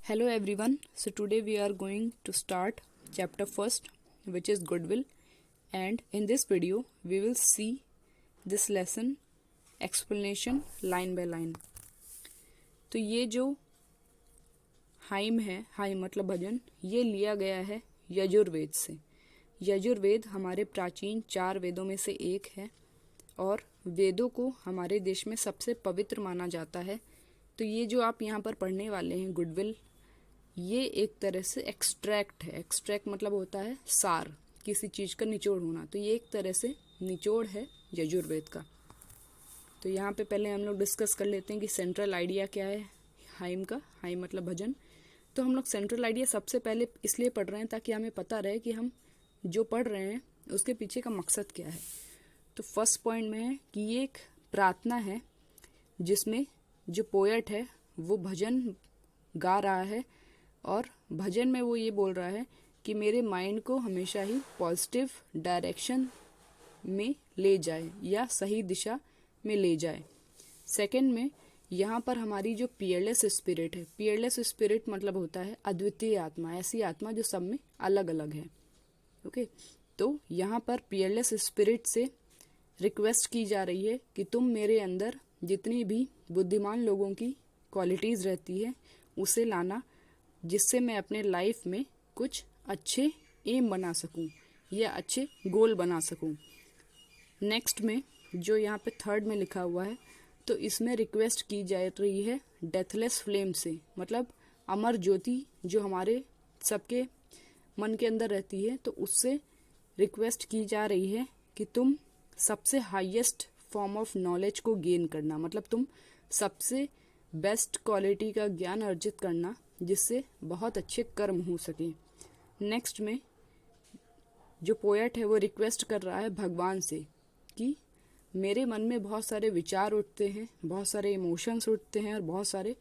Hello everyone. So today we are going to start chapter first, which is goodwill, and in this video we will see this lesson explanation line by line. तो ये जो hymn है, hymn मतलब भजन, ये लिया गया है यजुर्वेद से। यजुर्वेद हमारे प्राचीन 4 वेदों में से एक है और वेदों को हमारे देश में सबसे पवित्र माना जाता है। तो ये जो आप यहाँ पर पढ़ने वाले हैं गुडविल, ये एक तरह से एक्सट्रैक्ट है। एक्सट्रैक्ट मतलब होता है सार, किसी चीज़ का निचोड़ होना। तो ये एक तरह से निचोड़ है यजुर्वेद का। तो यहाँ पे पहले हम लोग डिस्कस कर लेते हैं कि सेंट्रल आइडिया क्या है हाइम का। हाइम मतलब भजन। तो हम लोग सेंट्रल आइडिया सबसे पहले इसलिए पढ़ रहे हैं ताकि हमें पता रहे कि हम जो पढ़ रहे हैं उसके पीछे का मकसद क्या है। तो फर्स्ट पॉइंट में है कि ये एक प्रार्थना है जिसमें जो पोएट है वो भजन गा रहा है और भजन में वो ये बोल रहा है कि मेरे माइंड को हमेशा ही पॉजिटिव डायरेक्शन में ले जाए या सही दिशा में ले जाए। सेकंड में यहाँ पर हमारी जो पीयरलेस स्पिरिट है, पीयरलेस स्पिरिट मतलब होता है अद्वितीय आत्मा, ऐसी आत्मा जो सब में अलग अलग है। ओके, तो यहाँ पर पीयरलेस स्पिरिट से रिक्वेस्ट की जा रही है कि तुम मेरे अंदर जितनी भी बुद्धिमान लोगों की क्वालिटीज़ रहती है उसे लाना, जिससे मैं अपने लाइफ में कुछ अच्छे एम बना सकूं या अच्छे गोल बना सकूं। नेक्स्ट में जो यहाँ पे थर्ड में लिखा हुआ है, तो इसमें रिक्वेस्ट की जा रही है डेथलेस फ्लेम से, मतलब अमर ज्योति जो हमारे सबके मन के अंदर रहती है, तो उससे रिक्वेस्ट की जा रही है कि तुम सबसे हाईएस्ट फॉर्म ऑफ नॉलेज को गेन करना, मतलब तुम सबसे बेस्ट क्वालिटी का ज्ञान अर्जित करना जिससे बहुत अच्छे कर्म हो सके। नेक्स्ट में जो पोएट है वो रिक्वेस्ट कर रहा है भगवान से कि मेरे मन में बहुत सारे विचार उठते हैं, बहुत सारे इमोशंस उठते हैं और बहुत सारे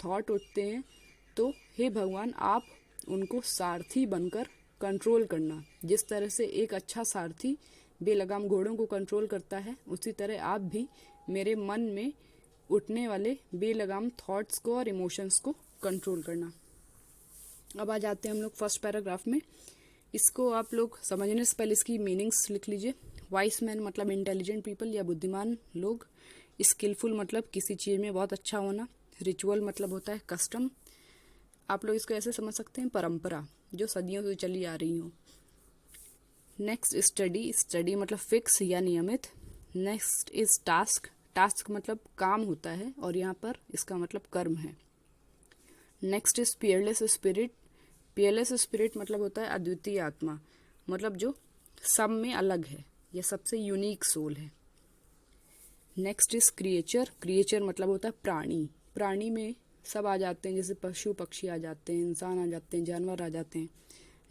थॉट उठते हैं, तो हे भगवान आप उनको सारथी बनकर कंट्रोल करना। जिस तरह से एक अच्छा सारथी बेलगाम घोड़ों को कंट्रोल करता है, उसी तरह आप भी मेरे मन में उठने वाले बेलगाम थॉट्स को और इमोशंस को कंट्रोल करना। अब आ जाते हैं हम लोग फर्स्ट पैराग्राफ में। इसको आप लोग समझने से पहले इसकी मीनिंग्स लिख लीजिए। वाइस मैन मतलब इंटेलिजेंट पीपल या बुद्धिमान लोग। स्किलफुल मतलब किसी चीज़ में बहुत अच्छा होना। रिचुअल मतलब होता है कस्टम। आप लोग इसको ऐसे समझ सकते हैं परंपरा जो सदियों से चली आ रही हो। नेक्स्ट स्टडी, स्टडी मतलब फिक्स या नियमित। नेक्स्ट इज टास्क, टास्क मतलब काम होता है और यहाँ पर इसका मतलब कर्म है। Next is peerless spirit, peerless spirit मतलब होता है अद्वितीय आत्मा, मतलब जो सब में अलग है, यह सबसे यूनिक सोल है। नेक्स्ट इज क्रिएचर, क्रिएचर मतलब होता है प्राणी, प्राणी में सब आ जाते हैं, जैसे पशु पक्षी आ जाते हैं, इंसान आ जाते हैं, जानवर आ जाते हैं।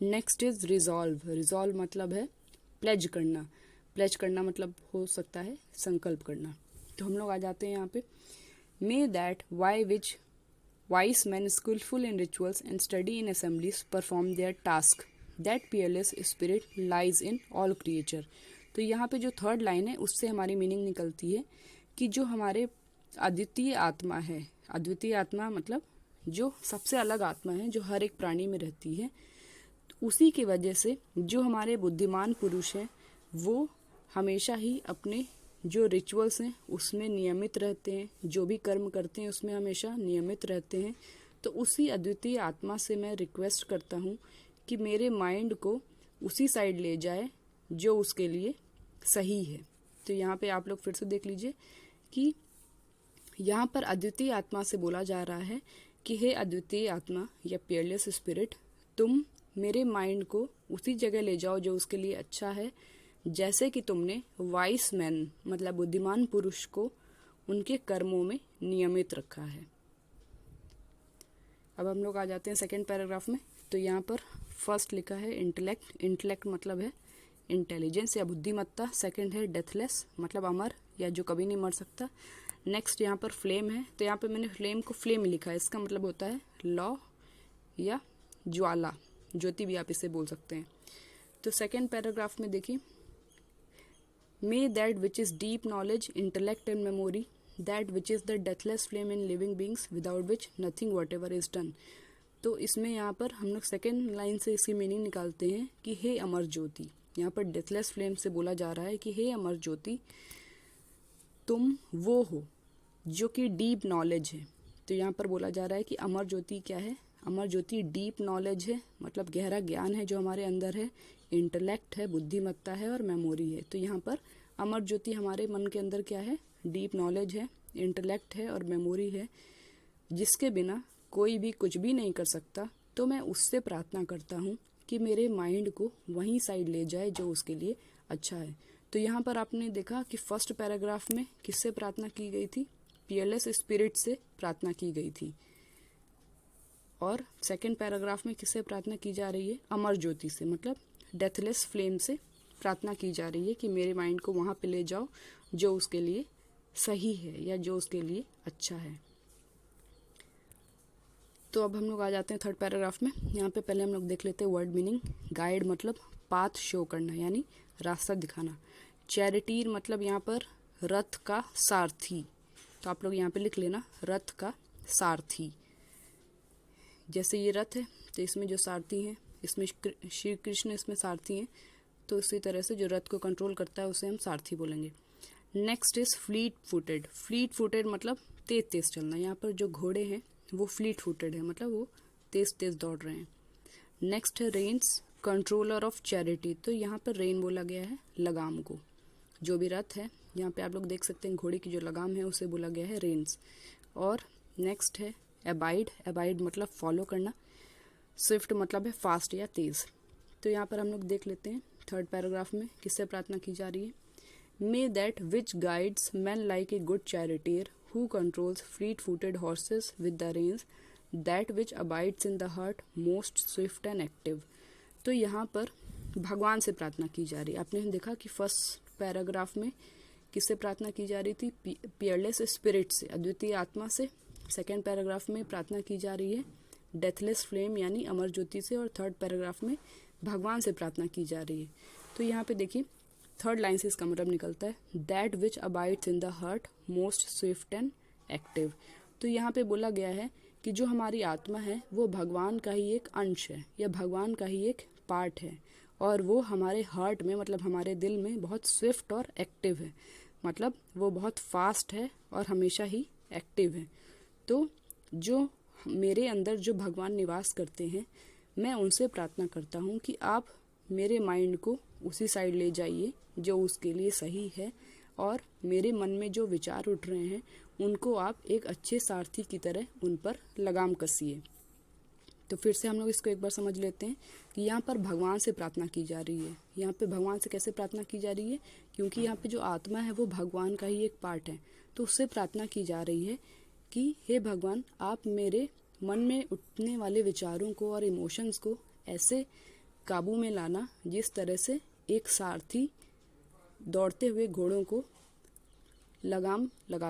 नेक्स्ट इज रिजॉल्व, रिजॉल्व मतलब है प्लेज करना, प्लेज करना मतलब हो सकता है संकल्प करना। तो हम लोग आ जाते हैं यहाँ पे। May that way which wise men skillful in rituals and study in assemblies perform their task, that peerless spirit lies in all creature। तो यहाँ पे जो थर्ड लाइन है उससे हमारी मीनिंग निकलती है कि जो हमारे अद्वितीय आत्मा है, अद्वितीय आत्मा मतलब जो सबसे अलग आत्मा है जो हर एक प्राणी में रहती है, उसी की वजह से जो हमारे बुद्धिमान पुरुष हैं वो हमेशा ही अपने जो रिचुअल्स हैं उसमें नियमित रहते हैं, जो भी कर्म करते हैं उसमें हमेशा नियमित रहते हैं। तो उसी अद्वितीय आत्मा से मैं रिक्वेस्ट करता हूँ कि मेरे माइंड को उसी साइड ले जाए जो उसके लिए सही है। तो यहाँ पे आप लोग फिर से देख लीजिए कि यहाँ पर अद्वितीय आत्मा से बोला जा रहा है कि हे अद्वितीय आत्मा या पीयरलेस स्पिरिट, तुम मेरे माइंड को उसी जगह ले जाओ जो उसके लिए अच्छा है, जैसे कि तुमने वाइस मैन मतलब बुद्धिमान पुरुष को उनके कर्मों में नियमित रखा है। अब हम लोग आ जाते हैं सेकंड पैराग्राफ में। तो यहाँ पर फर्स्ट लिखा है इंटेलेक्ट, इंटेलेक्ट मतलब है इंटेलिजेंस या बुद्धिमत्ता। सेकंड है डेथलेस मतलब अमर या जो कभी नहीं मर सकता। नेक्स्ट यहाँ पर फ्लेम है, तो यहाँ पर मैंने फ्लेम को फ्लेम लिखा है, इसका मतलब होता है लौ या ज्वाला, ज्योति भी आप इसे बोल सकते हैं। तो सेकंड पैराग्राफ में देखिए, May that which is deep knowledge, intellect and memory, that which is the deathless flame in living beings, without which nothing whatever is done। तो इसमें यहाँ पर हम लोग सेकेंड लाइन से इसकी मीनिंग निकालते हैं कि हे अमर ज्योति। यहाँ पर डेथलेस फ्लेम से बोला जा रहा है कि हे अमर ज्योति, तुम वो हो जो कि डीप नॉलेज है। तो यहाँ पर बोला जा रहा है कि अमर ज्योति क्या है? अमर ज्योति डीप नॉलेज है, मतलब गहरा ज्ञान है जो हमारे अंदर है, इंटेलेक्ट है, बुद्धिमत्ता है और मेमोरी है। तो यहाँ पर अमर ज्योति हमारे मन के अंदर क्या है? डीप नॉलेज है, इंटेलेक्ट है और मेमोरी है, जिसके बिना कोई भी कुछ भी नहीं कर सकता। तो मैं उससे प्रार्थना करता हूँ कि मेरे माइंड को वहीं साइड ले जाए जो उसके लिए अच्छा है। तो यहाँ पर आपने देखा कि फर्स्ट पैराग्राफ में किससे प्रार्थना की गई थी? पीयरलेस स्पिरिट से प्रार्थना की गई थी। और सेकंड पैराग्राफ में किससे प्रार्थना की जा रही है? अमर ज्योति से, मतलब डेथलेस फ्लेम से प्रार्थना की जा रही है कि मेरे माइंड को वहाँ पे ले जाओ जो उसके लिए सही है या जो उसके लिए अच्छा है। तो अब हम लोग आ जाते हैं थर्ड पैराग्राफ में। यहाँ पे पहले हम लोग देख लेते हैं वर्ड मीनिंग। गाइड मतलब पाथ शो करना, यानी रास्ता दिखाना। चैरिटीर मतलब यहाँ पर रथ का सारथी। तो आप लोग यहाँ पे लिख लेना, रथ का सारथी। जैसे ये रथ है तो इसमें जो सारथी हैं, इसमें श्री कृष्ण इसमें सारथी हैं, तो इसी तरह से जो रथ को कंट्रोल करता है उसे हम सारथी बोलेंगे। Next is fleet footed. Fleet footed मतलब तेज तेज चलना। यहाँ पर जो घोड़े हैं वो फ्लीट फुटेड है, मतलब वो तेज तेज दौड़ रहे हैं। नेक्स्ट है रेन्स, कंट्रोलर ऑफ चैरिटी। तो यहाँ पर रेन बोला गया है लगाम को। जो भी रथ है, यहाँ पे आप लोग देख सकते हैं घोड़े की जो लगाम है उसे बोला गया है रेन्स। और नेक्स्ट है अबाइड। अबाइड मतलब फॉलो करना। स्विफ्ट मतलब है फास्ट या तेज। तो यहाँ पर हम लोग देख लेते हैं थर्ड पैराग्राफ में किससे प्रार्थना की जा रही है। May that which guides man like a good charioteer who controls fleet-footed horses with the reins, that which abides in the heart most swift and active। तो यहाँ पर भगवान से प्रार्थना की जा रही है। आपने देखा कि फर्स्ट पैराग्राफ में किससे प्रार्थना की जा रही थी? पीयरलेस स्पिरिट से, अद्वितीय आत्मा से। सेकेंड पैराग्राफ में प्रार्थना की जा रही है डेथलेस फ्लेम यानी अमर ज्योति से। और थर्ड पैराग्राफ में भगवान से प्रार्थना की जा रही है। तो यहाँ पे देखिए थर्ड लाइन से इसका मतलब निकलता है that which abides in the heart most Swift and active. तो यहाँ पे बोला गया है कि जो हमारी आत्मा है वो भगवान का ही एक अंश है या भगवान का ही एक पार्ट है, और वो हमारे हार्ट में मतलब हमारे दिल में बहुत स्विफ्ट और एक्टिव है, मतलब वो बहुत फास्ट है और हमेशा ही एक्टिव है। तो जो मेरे अंदर जो भगवान निवास करते हैं, मैं उनसे प्रार्थना करता हूँ कि आप मेरे माइंड को उसी साइड ले जाइए जो उसके लिए सही है, और मेरे मन में जो विचार उठ रहे हैं उनको आप एक अच्छे सारथी की तरह उन पर लगाम कसिए। तो फिर से हम लोग इसको एक बार समझ लेते हैं कि यहाँ पर भगवान से प्रार्थना की जा रही है। यहाँ पे भगवान से कैसे प्रार्थना की जा रही है? क्योंकि यहाँ पे जो आत्मा है वो भगवान का ही एक पार्ट है, तो उससे प्रार्थना की जा रही है कि हे भगवान, आप मेरे मन में उठने वाले विचारों को और इमोशंस को ऐसे काबू में लाना जिस तरह से एक सारथी दौड़ते हुए घोड़ों को लगाम लगाता